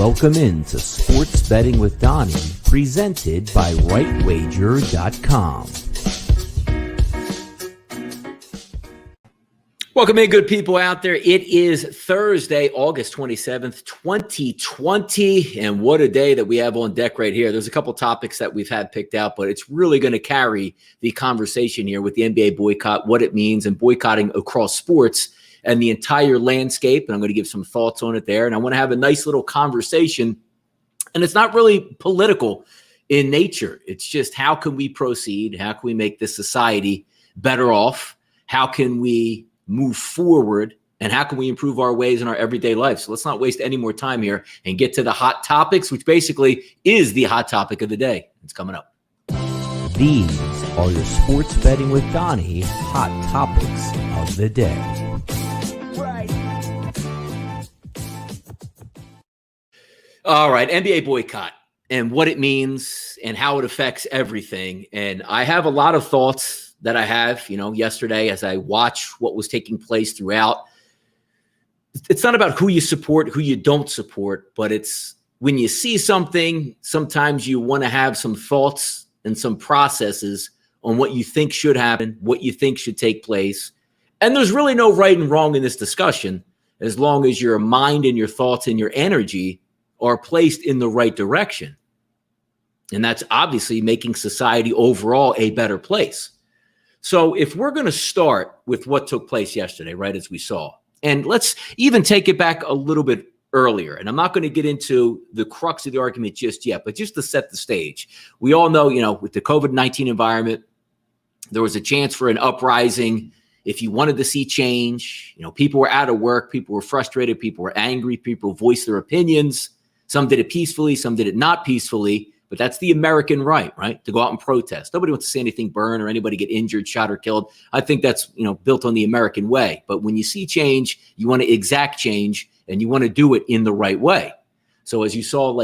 Welcome into Sports Betting with Donnie, presented by RightWager.com. Welcome in, good people out there. It is Thursday, August 27th, 2020, and what a day that we have on deck right here. There's a couple topics that we've had picked out, but it's really going to carry the conversation here with the NBA boycott, what it means, and boycotting across sports and the entire landscape. And I'm going to give some thoughts on it there. And I want to have a nice little conversation. And it's not really political in nature. It's just how can we proceed? How can we make this society better off? How can we move forward? And how can we improve our ways in our everyday life? So let's not waste any more time here and get to the hot topics, which basically is the hot topic of the day. It's coming up. These are your Sports Betting with Donnie hot topics of the day. All right, NBA boycott and what it means and how it affects everything. And I have a lot of thoughts that I have, yesterday as I watch what was taking place throughout. It's not about who you support, who you don't support, but it's when you see something, sometimes you want to have some thoughts and some processes on what you think should happen, what you think should take place. And there's really no right and wrong in this discussion, as long as your mind and your thoughts and your energy are placed in the right direction. And that's obviously making society overall a better place. So if we're going to start with what took place yesterday, right, as we saw, and let's even take it back a little bit earlier, and I'm not going to get into the crux of the argument just yet, but just to set the stage. We all know, with the COVID-19 environment, there was a chance for an uprising. If you wanted to see change, people were out of work, people were frustrated, people were angry, people voiced their opinions. Some did it peacefully, some did it not peacefully, but that's the American right, to go out and protest. Nobody wants to see anything burn or anybody get injured, shot, or killed. I think that's, built on the American way. But when you see change, you want to exact change and you want to do it in the right way. So as you saw,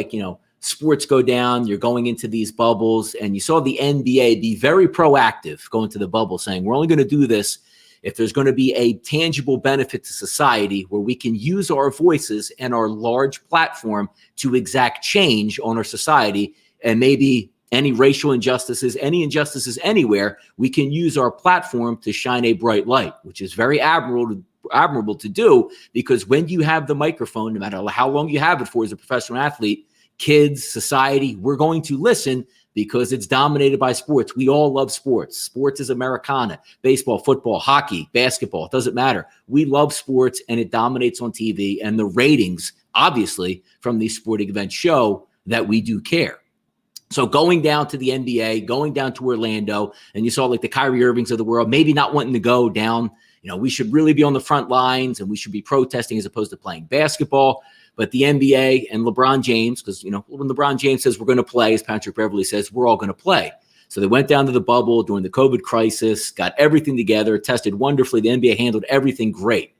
sports go down, you're going into these bubbles, and you saw the NBA be very proactive going to the bubble saying, we're only going to do this if there's going to be a tangible benefit to society where we can use our voices and our large platform to exact change on our society, and maybe any racial injustices, any injustices anywhere, we can use our platform to shine a bright light, which is very admirable to do, because when you have the microphone, no matter how long you have it for as a professional athlete, kids, society, we're going to listen because it's dominated by sports. We all love sports. Sports is Americana. Baseball, football, hockey, basketball, it doesn't matter. We love sports, and it dominates on TV. And the ratings, obviously, from these sporting events show that we do care. So going down to the NBA, going down to Orlando, and you saw the Kyrie Irvings of the world, maybe not wanting to go down. We should really be on the front lines and we should be protesting as opposed to playing basketball. But the NBA and LeBron James, because, when LeBron James says we're going to play, as Patrick Beverley says, we're all going to play. So they went down to the bubble during the COVID crisis, got everything together, tested wonderfully. The NBA handled everything great.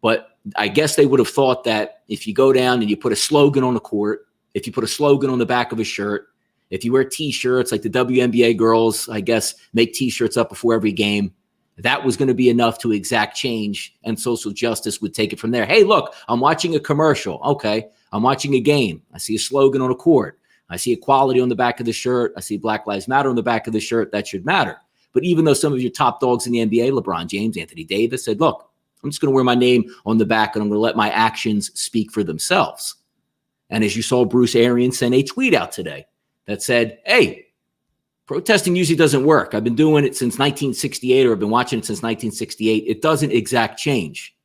But I guess they would have thought that if you go down and you put a slogan on the court, if you put a slogan on the back of a shirt, if you wear T-shirts like the WNBA girls, I guess, make T-shirts up before every game, that was going to be enough to exact change, and social justice would take it from there. Hey, look, I'm watching a commercial. Okay, I'm watching a game. I see a slogan on a court. I see equality on the back of the shirt. I see Black Lives Matter on the back of the shirt. That should matter. But even though some of your top dogs in the NBA, LeBron James, Anthony Davis, said, look, I'm just going to wear my name on the back and I'm going to let my actions speak for themselves. And as you saw, Bruce Arians sent a tweet out today that said, hey, protesting usually doesn't work. I've been doing it since 1968, or I've been watching it since 1968. It doesn't exact change.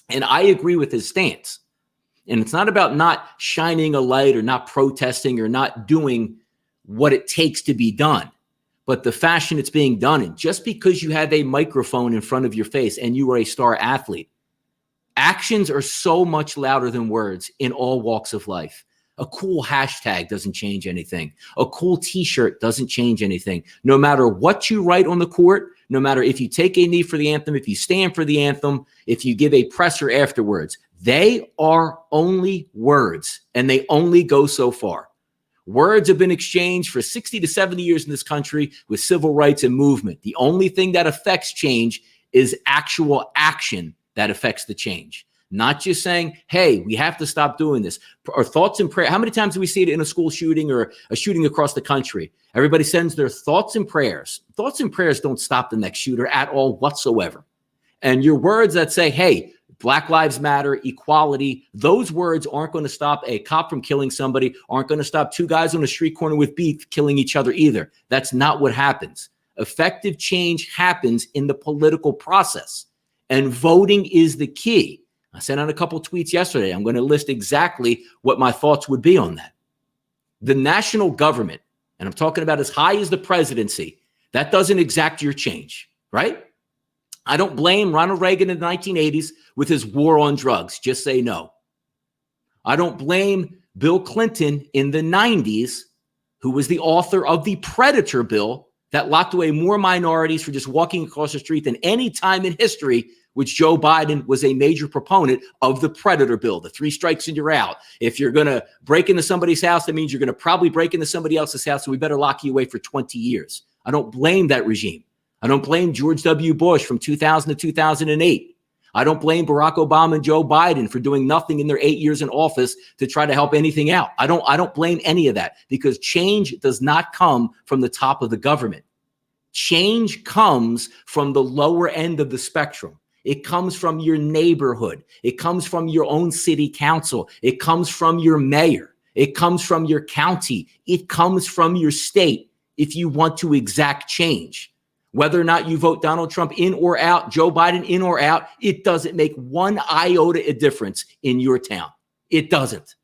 And I agree with his stance. And it's not about not shining a light or not protesting or not doing what it takes to be done, but the fashion it's being done in. Just because you have a microphone in front of your face and you are a star athlete, actions are so much louder than words in all walks of life. A cool hashtag doesn't change anything. A cool T-shirt doesn't change anything. No matter what you write on the court, no matter if you take a knee for the anthem, if you stand for the anthem, if you give a presser afterwards, they are only words, and they only go so far. Words have been exchanged for 60 to 70 years in this country with civil rights and movement. The only thing that affects change is actual action that affects the change. not just saying, hey, we have to stop doing this. Our thoughts and prayer. How many times do we see it in a school shooting or a shooting across the country? Everybody sends their thoughts and prayers. Thoughts and prayers don't stop the next shooter at all whatsoever. And your words that say, hey, Black Lives Matter, equality, those words aren't going to stop a cop from killing somebody, aren't going to stop two guys on a street corner with beef killing each other either. That's not what happens. Effective change happens in the political process, and voting is the key. I sent out a couple tweets yesterday. I'm going to list exactly what my thoughts would be on that. The national government, and I'm talking about as high as the presidency, that doesn't exact your change, right? I don't blame Ronald Reagan in the 1980s with his war on drugs. Just say no. I don't blame Bill Clinton in the 90s, who was the author of the Predator bill that locked away more minorities for just walking across the street than any time in history, which Joe Biden was a major proponent of the Predator bill, the 3 strikes and you're out. If you're going to break into somebody's house, that means you're going to probably break into somebody else's house, so we better lock you away for 20 years. I don't blame that regime. I don't blame George W. Bush from 2000 to 2008. I don't blame Barack Obama and Joe Biden for doing nothing in their 8 years in office to try to help anything out. I don't blame any of that, because change does not come from the top of the government. Change comes from the lower end of the spectrum. It comes from your neighborhood. It comes from your own city council. It comes from your mayor. It comes from your county. It comes from your state if you want to exact change. Whether or not you vote Donald Trump in or out, Joe Biden in or out, it doesn't make one iota of difference in your town. It doesn't.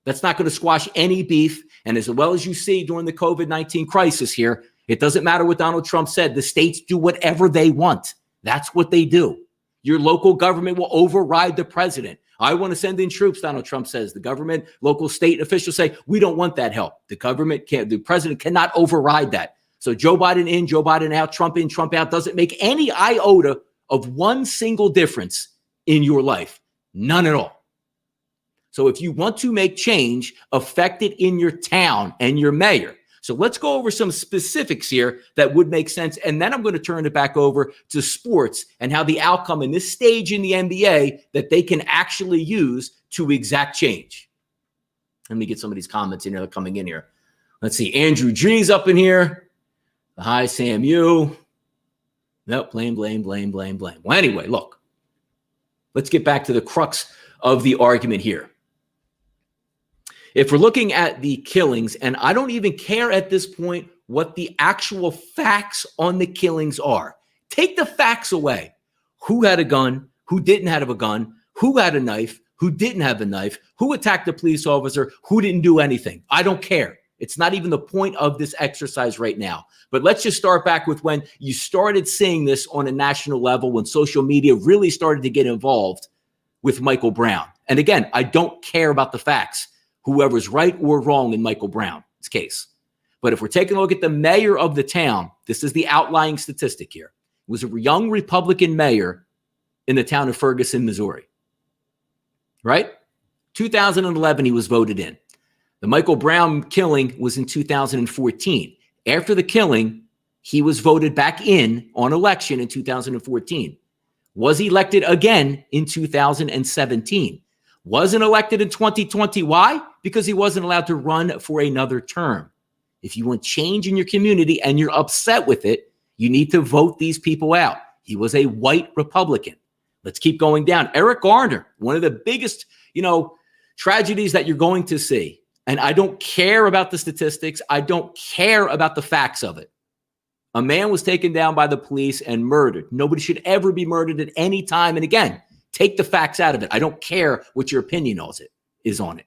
That's not going to squash any beef. And as well as you see during the COVID-19 crisis here, it doesn't matter what Donald Trump said. The states do whatever they want. That's what they do. Your local government will override the president. I want to send in troops, Donald Trump says. The government, local state officials say, we don't want that help. The president cannot override that. So Joe Biden in, Joe Biden out, Trump in, Trump out doesn't make any iota of one single difference in your life. None at all. So if you want to make change, affect it in your town and your mayor. So let's go over some specifics here that would make sense. And then I'm going to turn it back over to sports and how the outcome in this stage in the NBA that they can actually use to exact change. Let me get some of these comments in here that are coming in here. Let's see. Andrew G's up in here. Hi, Sam U. Nope, blame. Well, anyway, look. Let's get back to the crux of the argument here. If we're looking at the killings, and I don't even care at this point what the actual facts on the killings are. Take the facts away. Who had a gun? Who didn't have a gun? Who had a knife? Who didn't have a knife? Who attacked a police officer? Who didn't do anything? I don't care. It's not even the point of this exercise right now. But let's just start back with when you started seeing this on a national level, when social media really started to get involved with Michael Brown. And again, I don't care about the facts, whoever's right or wrong in Michael Brown's case. But if we're taking a look at the mayor of the town, this is the outlying statistic here. It was a young Republican mayor in the town of Ferguson, Missouri. Right? 2011, he was voted in. The Michael Brown killing was in 2014. After the killing, he was voted back in on election in 2014. Was elected again in 2017. Wasn't elected in 2020. Why? Because he wasn't allowed to run for another term. If you want change in your community and you're upset with it, you need to vote these people out. He was a white Republican. Let's keep going down. Eric Garner, one of the biggest, tragedies that you're going to see. And I don't care about the statistics. I don't care about the facts of it. A man was taken down by the police and murdered. Nobody should ever be murdered at any time. And again, take the facts out of it. I don't care what your opinion is on it.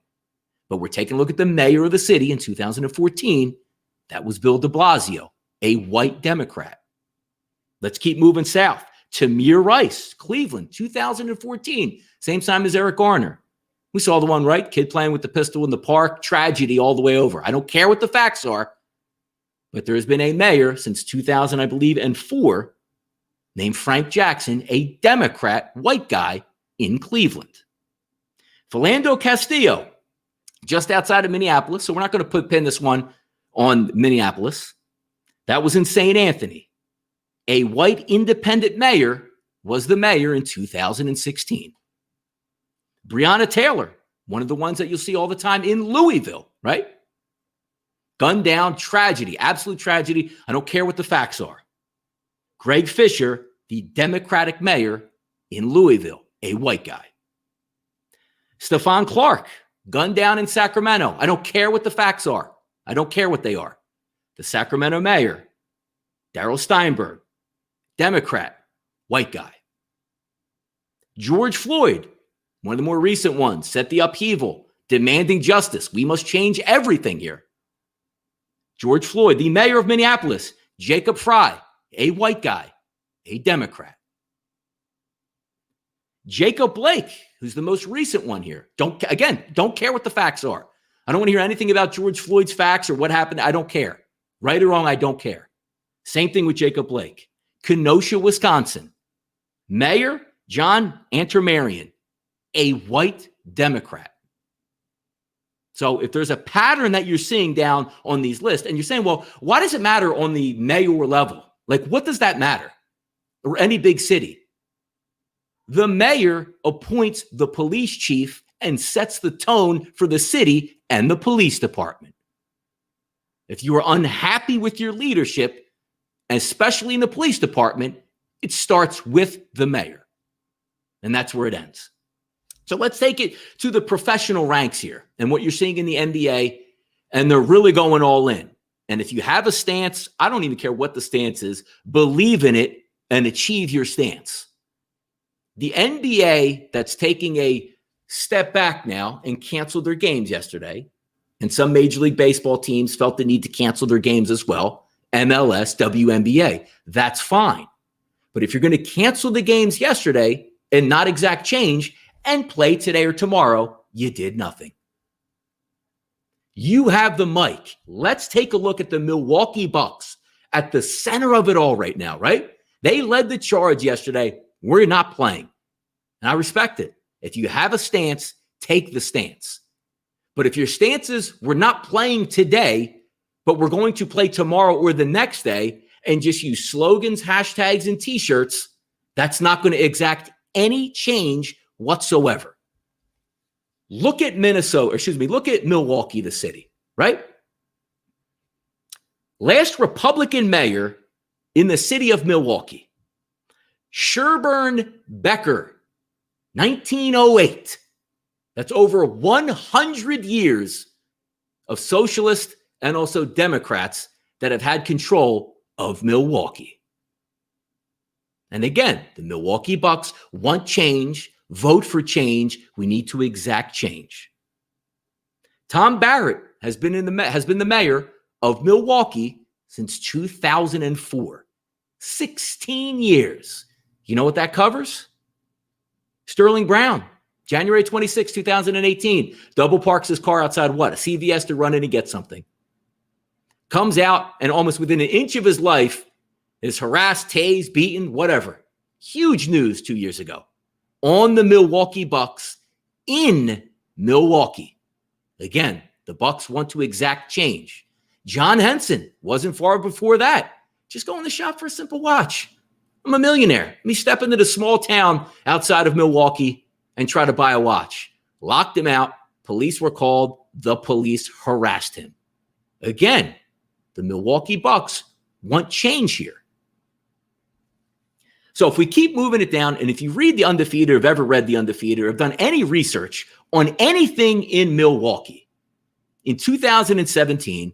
But we're taking a look at the mayor of the city in 2014. That was Bill de Blasio, a white Democrat. Let's keep moving south. Tamir Rice, Cleveland, 2014. Same time as Eric Garner. We saw the one, right? Kid playing with the pistol in the park. Tragedy all the way over. I don't care what the facts are. But there has been a mayor since 2000, I believe, and 4, named Frank Jackson, a Democrat, white guy in Cleveland. Philando Castillo, just outside of Minneapolis. So we're not going to pin this one on Minneapolis. That was in St. Anthony. A white independent mayor was the mayor in 2016. Breonna Taylor, one of the ones that you'll see all the time in Louisville, right? Gunned down, tragedy, absolute tragedy. I don't care what the facts are. Greg Fisher, the Democratic mayor in Louisville, a white guy. Stephon Clark, gunned down in Sacramento. I don't care what the facts are. I don't care what they are. The Sacramento mayor, Darrell Steinberg, Democrat, white guy. George Floyd, one of the more recent ones, set the upheaval, demanding justice. We must change everything here. George Floyd, the mayor of Minneapolis, Jacob Fry, a white guy, a Democrat. Jacob Blake, who's the most recent one here. Don't care what the facts are. I don't want to hear anything about George Floyd's facts or what happened. I don't care. Right or wrong, I don't care. Same thing with Jacob Blake. Kenosha, Wisconsin. Mayor John Antermarian, a white Democrat. So if there's a pattern that you're seeing down on these lists, and you're saying, well, why does it matter on the mayor level? Like, what does that matter? Or any big city? The mayor appoints the police chief and sets the tone for the city and the police department. If you are unhappy with your leadership, especially in the police department, it starts with the mayor. And that's where it ends. So let's take it to the professional ranks here and what you're seeing in the NBA, and they're really going all in. And if you have a stance, I don't even care what the stance is, believe in it and achieve your stance. The NBA that's taking a step back now and canceled their games yesterday, and some Major League Baseball teams felt the need to cancel their games as well, MLS, WNBA, that's fine. But if you're going to cancel the games yesterday and not exact change and play today or tomorrow, you did nothing. You have the mic. Let's take a look at the Milwaukee Bucks at the center of it all right now, right? They led the charge yesterday. We're not playing. And I respect it. If you have a stance, take the stance. But if your stance is we're not playing today, but we're going to play tomorrow or the next day, and just use slogans, hashtags, and t-shirts, that's not going to exact any change whatsoever. Look at look at Milwaukee, the city, right? Last Republican mayor in the city of Milwaukee, Sherburne Becker, 1908. That's over 100 years of socialist and also Democrats that have had control of Milwaukee. And again, the Milwaukee Bucks want change, vote for change. We need to exact change. Tom Barrett has been the mayor of Milwaukee since 2004. 16 years. You know what that covers? Sterling Brown, January 26, 2018, double parks his car outside what? A CVS to run in and get something. Comes out and almost within an inch of his life is harassed, tased, beaten, whatever. Huge news 2 years ago on the Milwaukee Bucks in Milwaukee. Again, the Bucks want to exact change. John Henson wasn't far before that. Just go in the shop for a simple watch. I'm a millionaire. Let me step into the small town outside of Milwaukee and try to buy a watch. Locked him out. Police were called. The police harassed him. Again, the Milwaukee Bucks want change here. So if we keep moving it down, and if you read The Undefeated, or have ever read The Undefeated, or have done any research on anything in Milwaukee, in 2017,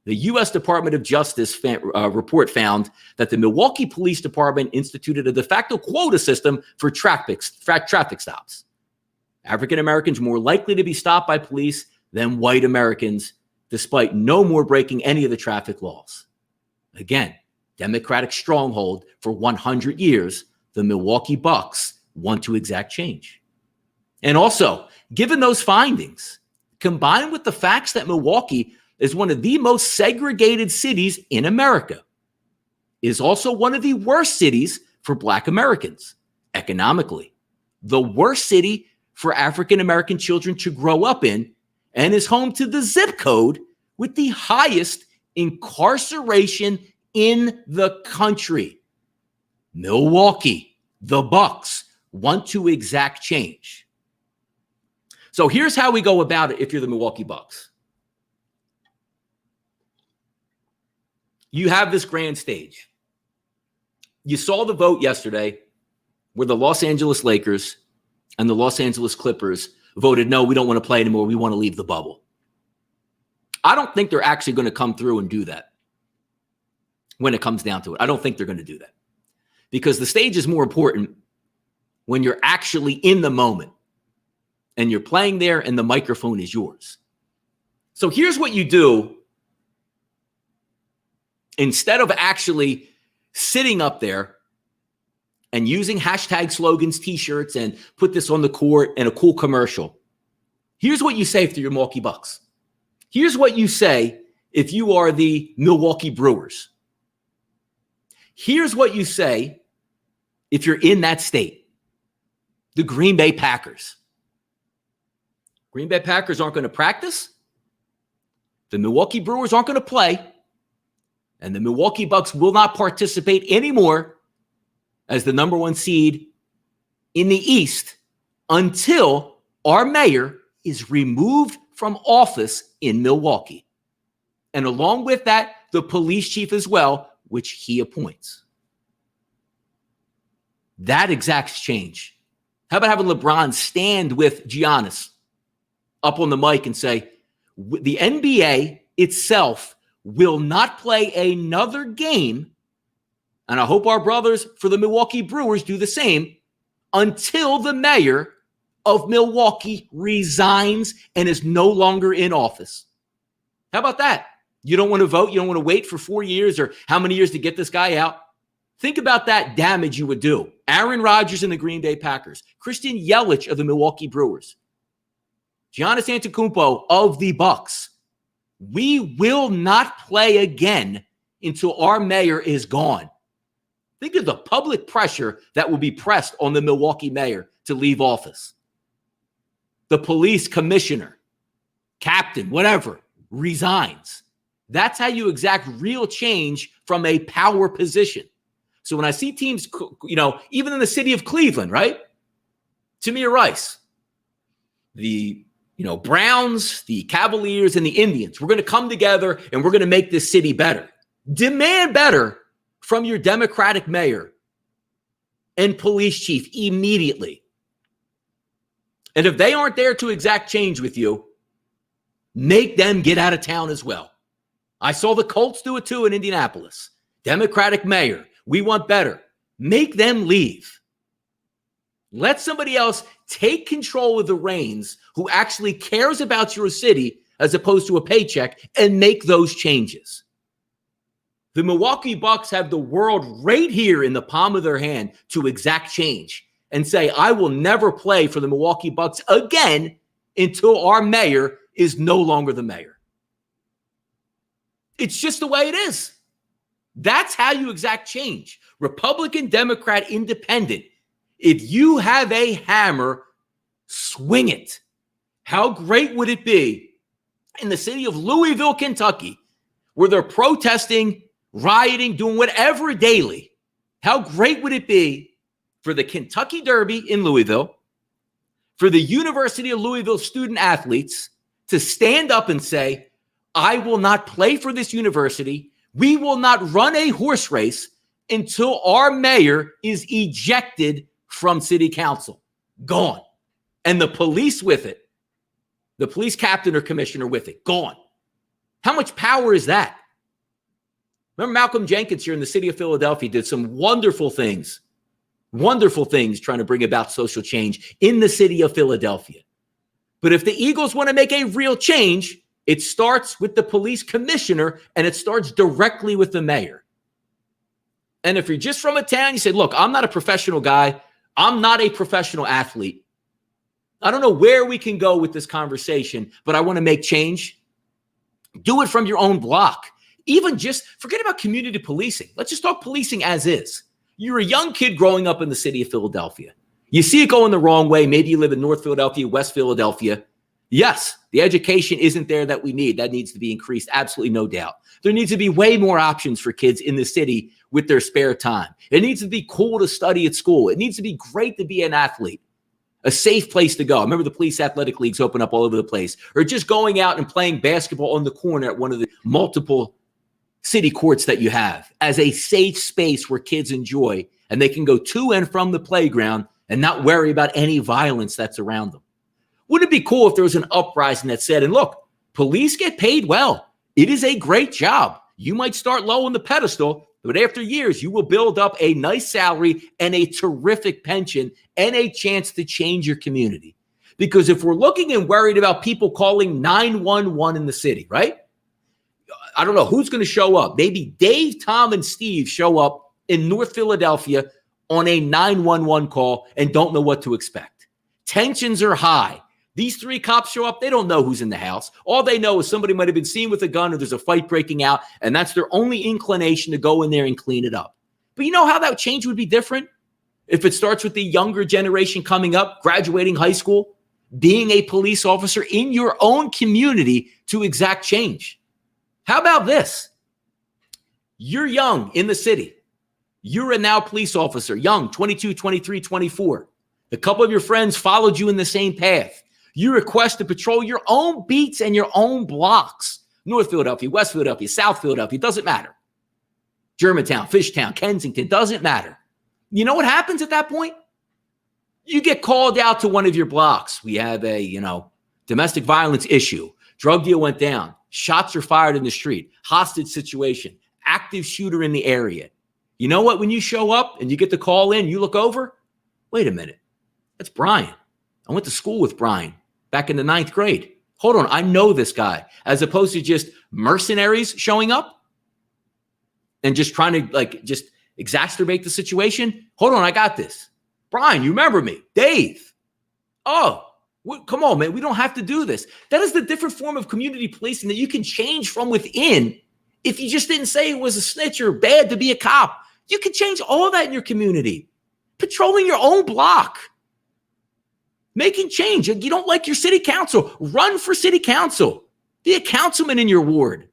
the U.S. Department of Justice report found that the Milwaukee Police Department instituted a de facto quota system for traffic stops. African Americans more likely to be stopped by police than white Americans, despite no more breaking any of the traffic laws. Again, Democratic stronghold for 100 years, the Milwaukee Bucks want to exact change. And also, given those findings, combined with the facts that Milwaukee is one of the most segregated cities in America, is also one of the worst cities for Black Americans economically, the worst city for African American children to grow up in, and is home to the zip code with the highest incarceration in the country. Milwaukee, the Bucks want to exact change. So here's how we go about it if you're the Milwaukee Bucks. You have this grand stage. You saw the vote yesterday where the Los Angeles Lakers and the Los Angeles Clippers voted, no, we don't want to play anymore. We want to leave the bubble. I don't think they're actually going to come through and do that when it comes down to it. I don't think they're going to do that because the stage is more important when you're actually in the moment and you're playing there and the microphone is yours. So here's what you do. Instead of actually sitting up there and using hashtag slogans, t-shirts, and put this on the court and a cool commercial, here's what you say to your Milwaukee Bucks. Here's what you say if you are the Milwaukee Brewers. Here's what you say if you're in that state. The Green Bay Packers. Green Bay Packers aren't going to practice. The Milwaukee Brewers aren't going to play. And the Milwaukee Bucks will not participate anymore as the number 1 seed in the East until our mayor is removed from office in Milwaukee. And along with that, the police chief as well, which he appoints. That exacts change. How about having LeBron stand with Giannis up on the mic and say, the NBA itself will not play another game, and I hope our brothers for the Milwaukee Brewers do the same, until the mayor of Milwaukee resigns and is no longer in office. How about that? You don't want to vote? You don't want to wait for 4 years or how many years to get this guy out? Think about that damage you would do. Aaron Rodgers and the Green Bay Packers, Christian Yelich of the Milwaukee Brewers, Giannis Antetokounmpo of the Bucks. We will not play again until our mayor is gone. Think of the public pressure that will be pressed on the Milwaukee mayor to leave office. The police commissioner, captain, whatever, resigns. That's how you exact real change from a power position. So when I see teams, even in the city of Cleveland, right? Tamir Rice, the Browns, the Cavaliers, and the Indians. We're going to come together and we're going to make this city better. Demand better from your Democratic mayor and police chief immediately. And if they aren't there to exact change with you, make them get out of town as well. I saw the Colts do it too in Indianapolis. Democratic mayor, we want better. Make them leave. Let somebody else take control of the reins who actually cares about your city as opposed to a paycheck and make those changes. The Milwaukee Bucks have the world right here in the palm of their hand to exact change and say, I will never play for the Milwaukee Bucks again until our mayor is no longer the mayor. It's just the way it is. That's how you exact change. Republican, Democrat, Independent. If you have a hammer, swing it. How great would it be in the city of Louisville, Kentucky, where they're protesting, rioting, doing whatever daily? How great would it be for the Kentucky Derby in Louisville, for the University of Louisville student athletes to stand up and say, I will not play for this university. We will not run a horse race until our mayor is ejected from city council. Gone. And the police with it. The police captain or commissioner with it. Gone. How much power is that? Remember Malcolm Jenkins here in the city of Philadelphia did some wonderful things trying to bring about social change in the city of Philadelphia. But if the Eagles want to make a real change, it starts with the police commissioner and it starts directly with the mayor. And if you're just from a town, you say, look, I'm not a professional guy. I'm not a professional athlete. I don't know where we can go with this conversation, but I want to make change. Do it from your own block. Even just forget about community policing. Let's just talk policing as is. You're a young kid growing up in the city of Philadelphia. You see it going the wrong way. Maybe you live in North Philadelphia, West Philadelphia. Yes, the education isn't there that we need. That needs to be increased. Absolutely no doubt. There needs to be way more options for kids in the city with their spare time. It needs to be cool to study at school. It needs to be great to be an athlete. a safe place to go. I remember the police athletic leagues open up all over the place, or just going out and playing basketball on the corner at one of the multiple city courts that you have as a safe space where kids enjoy and they can go to and from the playground and not worry about any violence that's around them. Wouldn't it be cool if there was an uprising that said, and look, police get paid well. It is a great job. You might start low on the pedestal, but after years, you will build up a nice salary and a terrific pension and a chance to change your community. Because if we're looking and worried about people calling 911 in the city, right? I don't know who's going to show up. Maybe Dave, Tom, and Steve show up in North Philadelphia on a 911 call and don't know what to expect. Tensions are high. These three cops show up. They don't know who's in the house. All they know is somebody might have been seen with a gun or there's a fight breaking out, and that's their only inclination to go in there and clean it up. But you know how that change would be different? If it starts with the younger generation coming up, graduating high school, being a police officer in your own community to exact change. How about this? You're young in the city. You're a now police officer, young, 22, 23, 24. A couple of your friends followed you in the same path. You request to patrol your own beats and your own blocks. North Philadelphia, West Philadelphia, South Philadelphia, doesn't matter. Germantown, Fishtown, Kensington, doesn't matter. You know what happens at that point? You get called out to one of your blocks. We have a, domestic violence issue. Drug deal went down. Shots are fired in the street. Hostage situation. Active shooter in the area. You know what? When you show up and you get the call in, you look over. Wait a minute. That's Brian. I went to school with Brian back in the 9th grade. Hold on. I know this guy. As opposed to just mercenaries showing up and just trying to just exacerbate the situation. Hold on. I got this. Brian, you remember me? Dave. Oh, come on, man. We don't have to do this. That is the different form of community policing that you can change from within. If you just didn't say it was a snitch or bad to be a cop, you can change all of that in your community. Patrolling your own block. Making change. You don't like your city council. Run for city council. Be a councilman in your ward.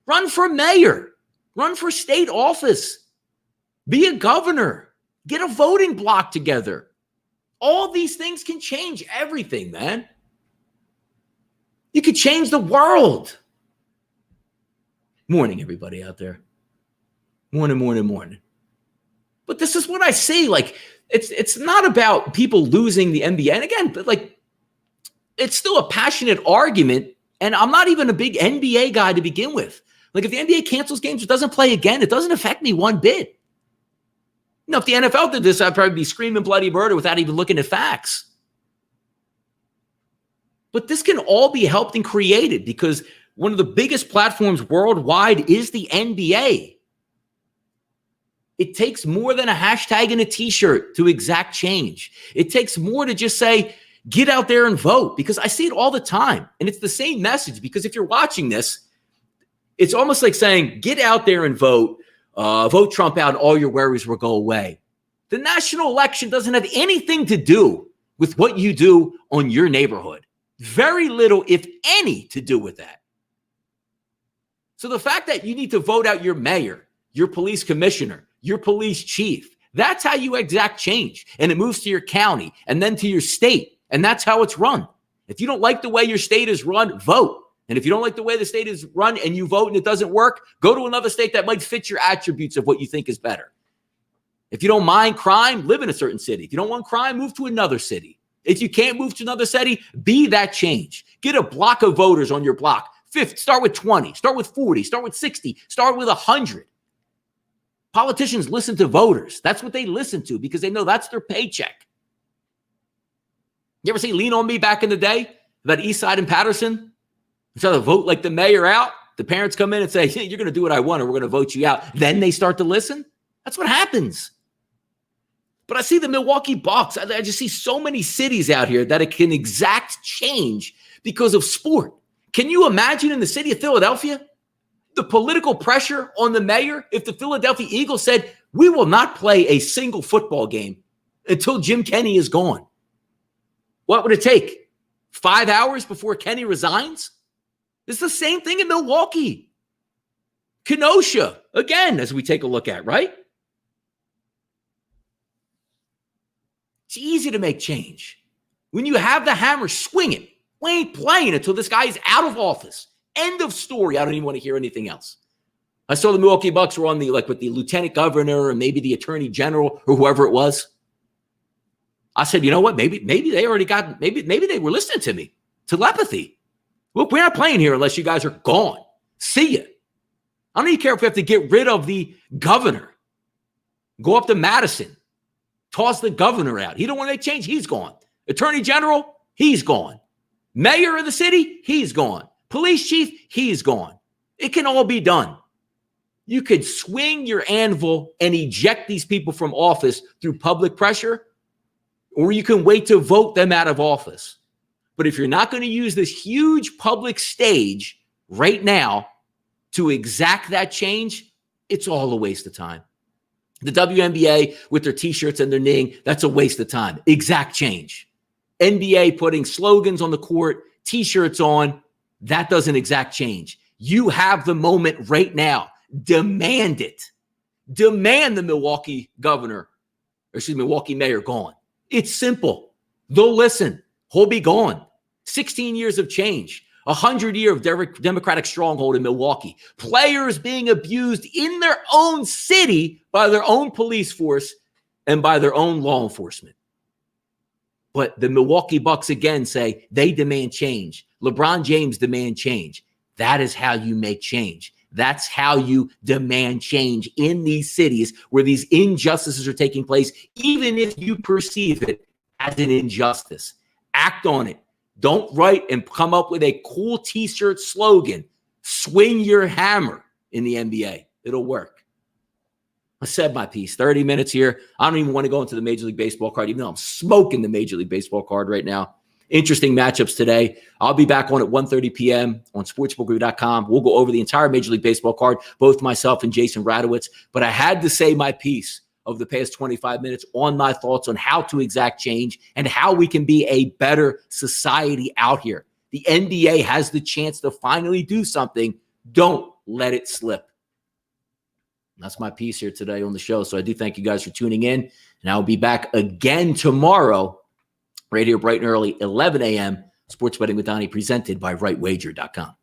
Run for mayor. Run for state office. Be a governor. Get a voting block together. All these things can change everything, man. You could change the world. Morning, everybody out there. Morning. But this is what I see. It's not about people losing the NBA. And again, but it's still a passionate argument. And I'm not even a big NBA guy to begin with. If the NBA cancels games or doesn't play again, it doesn't affect me one bit. If the NFL did this, I'd probably be screaming bloody murder without even looking at facts. But this can all be helped and created because one of the biggest platforms worldwide is the NBA. It takes more than a hashtag and a t-shirt to exact change. It takes more to just say, get out there and vote, because I see it all the time. And it's the same message, because if you're watching this, it's almost like saying, get out there and vote. Vote Trump out and all your worries will go away. The national election doesn't have anything to do with what you do on your neighborhood. Very little, if any, to do with that. So the fact that you need to vote out your mayor, your police commissioner, your police chief, that's how you exact change. And it moves to your county and then to your state. And that's how it's run. If you don't like the way your state is run, vote. And if you don't like the way the state is run and you vote and it doesn't work, go to another state that might fit your attributes of what you think is better. If you don't mind crime, live in a certain city. If you don't want crime, move to another city. If you can't move to another city, be that change. Get a block of voters on your block. Start with 20, start with 40, start with 60, start with 100. Politicians listen to voters. That's what they listen to because they know that's their paycheck. You ever see Lean on Me back in the day about East Side and Patterson? Instead of vote like the mayor out, the parents come in and say, hey, you're going to do what I want or we're going to vote you out. Then they start to listen. That's what happens. But I see the Milwaukee Bucks. I just see so many cities out here that it can exact change because of sport. Can you imagine in the city of Philadelphia, the political pressure on the mayor if the Philadelphia Eagles said, we will not play a single football game until Jim Kenney is gone? What would it take? 5 hours before Kenney resigns? It's the same thing in Milwaukee. Kenosha, again, as we take a look at, right? It's easy to make change. When you have the hammer, swing it. We ain't playing until this guy is out of office. End of story. I don't even want to hear anything else. I saw the Milwaukee Bucks were on with the lieutenant governor and maybe the attorney general or whoever it was. I said, you know what? Maybe they already got, maybe they were listening to me. Telepathy. Look, we're not playing here unless you guys are gone. See ya. I don't even care if we have to get rid of the governor. Go up to Madison. Toss the governor out. He don't want to make change. He's gone. Attorney general, he's gone. Mayor of the city, he's gone. Police chief, he's gone. It can all be done. You could swing your anvil and eject these people from office through public pressure, or you can wait to vote them out of office. But if you're not going to use this huge public stage right now to exact that change, it's all a waste of time. The WNBA with their T-shirts and their kneeing, that's a waste of time. Exact change. NBA putting slogans on the court, T-shirts on, that doesn't exact change. You have the moment right now. Demand it. Demand the Milwaukee mayor gone. It's simple. They'll listen. He'll be gone. 16 years of change. 100 year of Democratic stronghold in Milwaukee. Players being abused in their own city by their own police force and by their own law enforcement. But the Milwaukee Bucks again say they demand change. LeBron James demand change. That is how you make change. That's how you demand change in these cities where these injustices are taking place, even if you perceive it as an injustice. Act on it. Don't write and come up with a cool T-shirt slogan. Swing your hammer in the NBA. It'll work. I said my piece. 30 minutes here. I don't even want to go into the Major League Baseball card, even though I'm smoking the Major League Baseball card right now. Interesting matchups today. I'll be back on at 1:30 p.m. on sportsbookreview.com. We'll go over the entire Major League Baseball card, both myself and Jason Radowitz. But I had to say my piece of the past 25 minutes on my thoughts on how to exact change and how we can be a better society out here. The NBA has the chance to finally do something. Don't let it slip. That's my piece here today on the show. So I do thank you guys for tuning in. And I'll be back again tomorrow, right here bright and early, 11 a.m. Sports Betting with Donnie, presented by rightwager.com.